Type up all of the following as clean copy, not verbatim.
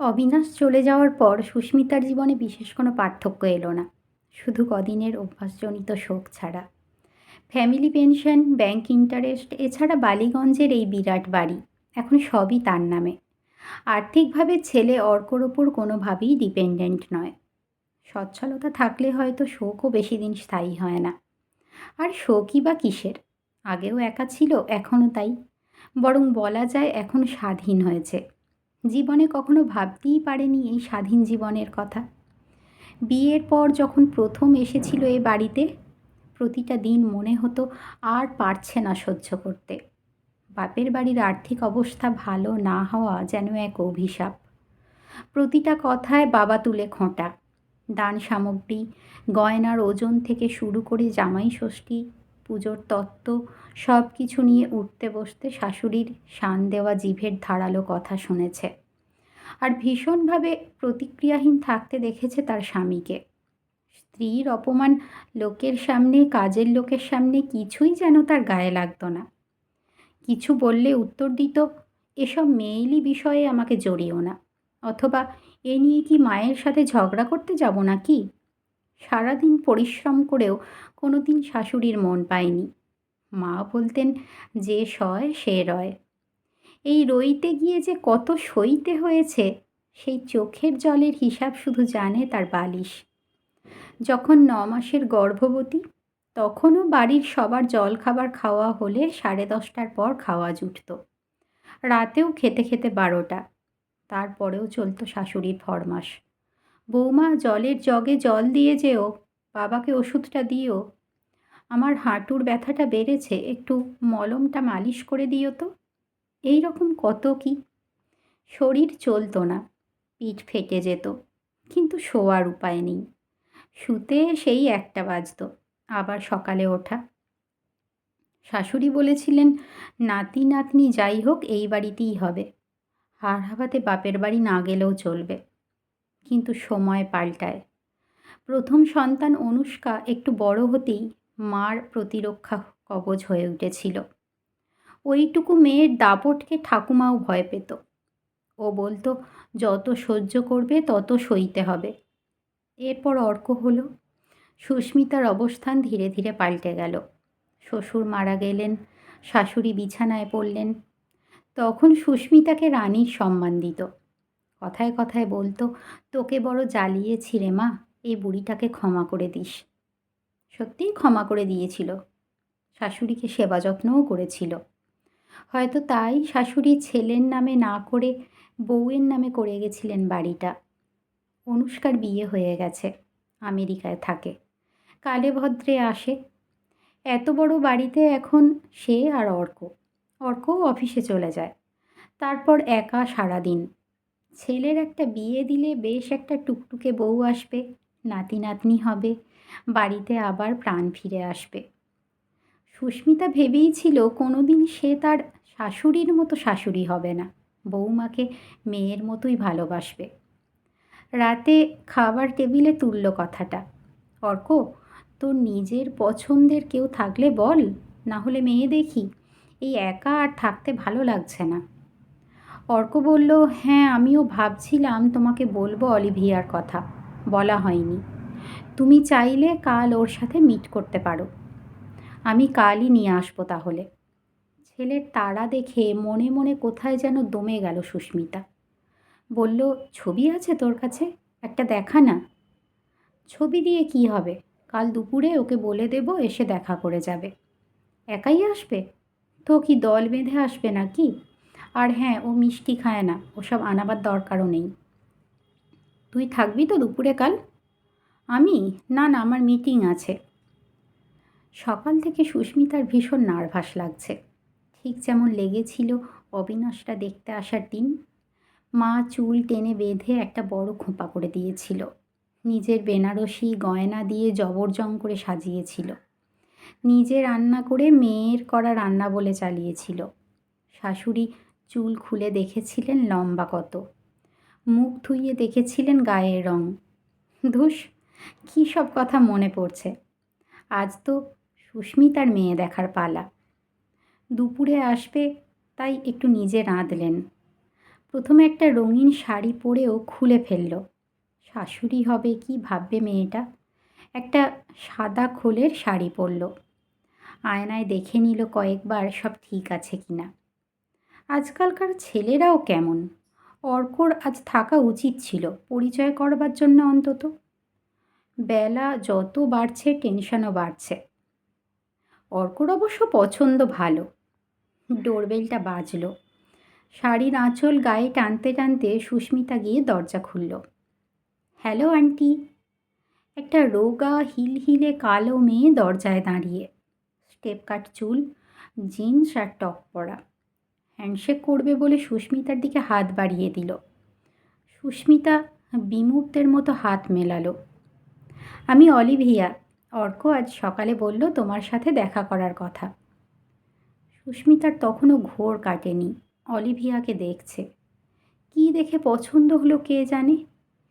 অবিনাশ চলে যাওয়ার পর সুস্মিতার জীবনে বিশেষ কোনো পার্থক্য এলো না, শুধু কদিনের অভ্যাসজনিত শোক ছাড়া। ফ্যামিলি পেনশন, ব্যাংক ইন্টারেস্ট, এছাড়া বালিগঞ্জের এই বিরাট বাড়ি, এখন সবই তার নামে। আর্থিকভাবে ছেলে অর্কর ওপর কোনোভাবেই ডিপেন্ডেন্ট নয়। সচ্ছলতা থাকলে হয়তো শোকও বেশি দিন স্থায়ী হয় না। আর শোকই বা কিসের? আগেও একা ছিল, এখনও তাই। বরং বলা যায় এখন স্বাধীন হয়েছে। জীবনে কখনো ভাবতেই পারেনি এই স্বাধীন জীবনের কথা। বিয়ের পর যখন প্রথম এসেছিল এ বাড়িতে, প্রতিটা দিন মনে হতো আর পারছে না সহ্য করতে। বাপের বাড়ির আর্থিক অবস্থা ভালো না হওয়া যেন এক অভিশাপ। প্রতিটা কথায় বাবা তুলে খোঁটা। দান সামগ্রী, গয়নার ওজন থেকে শুরু করে জামাই ষষ্ঠী, পুজোর তত্ত্ব, সব কিছু নিয়ে উঠতে বসতে শাশুড়ির শান দেওয়া জিভের ধারালো কথা শুনেছে। আর ভীষণভাবে প্রতিক্রিয়াহীন থাকতে দেখেছে তার স্বামীকে। স্ত্রীর অপমান লোকের সামনে, কাজের লোকের সামনে কিছুই যেন তার গায়ে লাগতো না। কিছু বললে উত্তর দিত, এসব মেয়েলি বিষয়ে আমাকে জড়িও না, অথবা এ নিয়ে কি মায়ের সাথে ঝগড়া করতে যাব নাকি। সারাদিন পরিশ্রম করেও কোনো দিন শাশুড়ির মন পায়নি। মা বলতেন, যে সয় সে রয়। এই রইতে গিয়ে যে কত সইতে হয়েছে, সেই চোখের জলের হিসাব শুধু জানে তার বালিশ। যখন ৯ মাসের গর্ভবতী, তখনও বাড়ির সবার জলখাবার খাওয়া হলে 10:30টার পর খাওয়া জুটত। রাতেও খেতে খেতে 12টা। তারপরেও চলত শাশুড়ির ফরমাস, বৌমা জলের জগে জল দিয়ে যেও, বাবাকে ওষুধটা দিও, আমার হাঁটুর ব্যথাটা বেড়েছে, একটু মলমটা মালিশ করে দিও তো। এই রকম কত কি। শরীর চলতো না, পিঠ ফেটে যেত, কিন্তু শোয়ার উপায় নেই। শুতে সেই 1টা বাজত, আবার সকালে ওঠা। শাশুড়ি বলেছিলেন, নাতি নাতনি যাই হোক এই বাড়িতেই হবে, হাড় হাবাতে বাপের বাড়ি না গেলেও চলবে। কিন্তু সময় পাল্টায়। প্রথম সন্তান অনুষ্কা একটু বড় হতেই মার প্রতিরক্ষা কবচ হয়ে উঠেছিল। ওইটুকু মেয়ের দাপটকে ঠাকুমাও ভয় পেত। ও বলতো, যত সহ্য করবে তত সইতে হবে। এরপর অর্ক হলো। সুস্মিতার অবস্থান ধীরে ধীরে পাল্টে গেল। শ্বশুর মারা গেলেন, শাশুড়ি বিছানায় পড়লেন। তখন সুস্মিতাকে রানীর সম্মান দিত। কথায় কথায় বলতো, তোকে বড় জ্বালিয়েছি রে মা, এই বুড়িটাকে ক্ষমা করে দিস। সত্যিই ক্ষমা করে দিয়েছিল। শাশুড়িকে সেবা যত্নও করেছিল। হয়তো তাই শাশুড়ি ছেলের নামে না করে বউয়ের নামে করে গেছিলেন বাড়িটা। অনুষ্কার বিয়ে হয়ে গেছে, আমেরিকায় থাকে, কালে ভদ্রে আসে। এত বড় বাড়িতে এখন সে আর অর্কও অফিসে চলে যায়। তারপর একা সারাদিন। ছেলের একটা বিয়ে দিলে বেশ একটা টুকটুকে বউ আসবে, নাতি নাতনি হবে, বাড়িতে আবার প্রাণ ফিরে আসবে। সুস্মিতা ভেবেই ছিল কোনোদিন সে তার শাশুড়ির মতো শাশুড়ি হবে না, বৌমাকে মেয়ের মতোই ভালোবাসবে। রাতে খাবার টেবিলে তুলল কথাটা, অর্ক, তোর নিজের পছন্দের কেউ থাকলে বল, না হলে মেয়ে দেখি, এই একা আর থাকতে ভালো লাগছে না। অর্ক বলল, হ্যাঁ আমিও ভাবছিলাম তোমাকে বলবো অলিভিয়ার কথা, বলা হয়নি। তুমি চাইলে কাল ওর সাথে মিট করতে পারো। আমি কালই নিয়ে আসবো তাহলে। ছেলের তাড়া দেখে মনে মনে কোথায় যেন দমে গেল সুস্মিতা। বলল, ছবি আছে তোর কাছে? একটা দেখা না। ছবি দিয়ে কি হবে? কাল দুপুরে ওকে বলে দেব এসে দেখা করে যাবে। একাই আসবে? তো কি দল বেঁধে আসবে নাকি? আর হ্যাঁ, ও মিষ্টি খায় না, ওসব আনাবার দরকারও নেই। তুই থাকবি তো দুপুরে কাল? আমি? না না, আমার মিটিং আছে। সকাল থেকে সুস্মিতার ভীষণ নার্ভাস লাগছে, ঠিক যেমন লেগেছিল অবিনাশটা দেখতে আসার দিন। মা চুল টেনে বেঁধে একটা বড় খোঁপা করে দিয়েছিল, নিজের বেনারসি গয়না দিয়ে জবরজং করে সাজিয়েছিল, নিজে রান্না করে মেয়ের করা রান্না বলে চালিয়েছিল। শাশুড়ি চুল খুলে দেখেছিলেন লম্বা কত, মুখ ধুইয়ে দেখেছিলেন গায়ের রং। ধুস, কী সব কথা মনে পড়ছে। আজ তো সুস্মিতার মেয়ে দেখার পালা। দুপুরে আসবে, তাই একটু নিজে রাঁধলেন। প্রথমে একটা রঙিন শাড়ি পরেও খুলে ফেলল। শাশুড়ি হবে কি ভাববে মেয়েটা। একটা সাদা খোলের শাড়ি পরল। আয়নায় দেখে নিল কয়েকবার সব ঠিক আছে কিনা। আজকালকার ছেলেরাও কেমন। অর্কর আজ থাকা উচিত ছিল, পরিচয় করবার জন্য অন্তত। বেলা যত বাড়ছে টেনশনও বাড়ছে। অর্কর অবশ্য পছন্দ ভালো। ডোরবেলটা বাজল। শাড়ির আঁচল গায়ে টানতে টানতে সুস্মিতা গিয়ে দরজা খুলল। Hello aunty. একটা রোগা হিলহিলে কালো মেয়ে দরজায় দাঁড়িয়ে। স্টেপ কাট চুল, জিন্স আর টপ পরা। হ্যান্ডশেক করবে বলে সুস্মিতার দিকে হাত বাড়িয়ে দিল। সুস্মিতা বিমূর্তের মতো হাত মেলালো। আমি অলিভিয়া। অর্ক আজ সকালে বলল তোমার সাথে দেখা করার কথা। সুস্মিতার তখনও ঘোর কাটেনি। অলিভিয়াকে দেখছে। কি দেখে পছন্দ হলো কে জানে।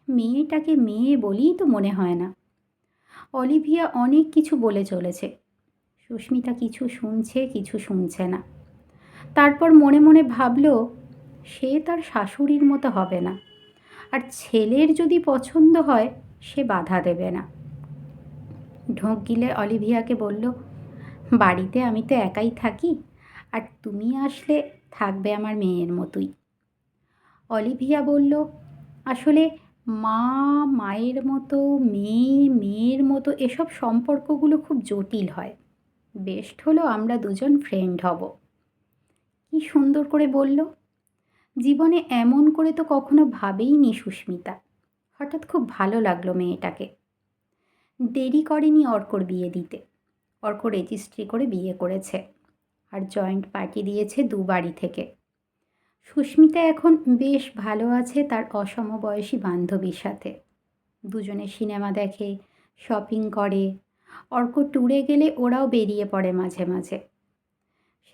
মেয়েটাকে মেয়ে বলেই তো মনে হয় না। অলিভিয়া অনেক কিছু বলে চলেছে। সুস্মিতা কিছু শুনছে, কিছু শুনছে না। তারপর মনে মনে ভাবল, সে তার শাশুড়ির মতো হবে না, আর ছেলের যদি পছন্দ হয় সে বাধা দেবে না। ঢোক গিলে অলিভিয়াকে বলল, বাড়িতে আমি তো একাই থাকি, আর তুমি আসলে থাকবে আমার মেয়ের মতোই। অলিভিয়া বলল, আসলে মা মায়ের মতো, মেয়ে মেয়ের মতো এসব সম্পর্কগুলো খুব জটিল হয়। বেস্ট হলো আমরা দুজন ফ্রেন্ড হব। কি সুন্দর করে বলল। জীবনে এমন করে তো কখনো ভাবেইনি সুস্মিতা। হঠাৎ খুব ভালো লাগলো মেয়েটাকে। দেরি করেনি অর্কর বিয়ে দিতে। অর্ক রেজিস্ট্রি করে বিয়ে করেছে, আর জয়েন্ট পার্টি দিয়েছে বাড়ি থেকে। সুস্মিতা এখন বেশ ভালো আছে তার অসমবয়সী বান্ধবীর সাথে। দুজনে সিনেমা দেখে, শপিং করে। অর্ক ট্যুরে গেলে ওরাও বেরিয়ে পড়ে মাঝে মাঝে।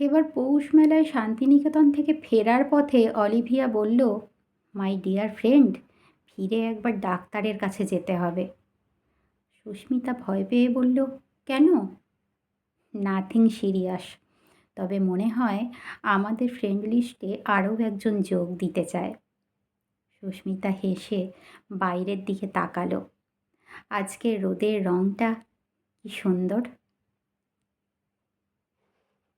সেবার পৌষ মেলায় শান্তিনিকেতন থেকে ফেরার পথে অলিভিয়া বলল, মাই ডিয়ার ফ্রেন্ড, ফিরে একবার ডাক্তারের কাছে যেতে হবে। সুস্মিতা ভয় পেয়ে বলল, কেন? নাথিং সিরিয়াস, তবে মনে হয় আমাদের ফ্রেন্ড লিস্টে আরও একজন যোগ দিতে চায়। সুস্মিতা হেসে বাইরের দিকে তাকালো। আজকের রোদের রঙটা কি সুন্দর।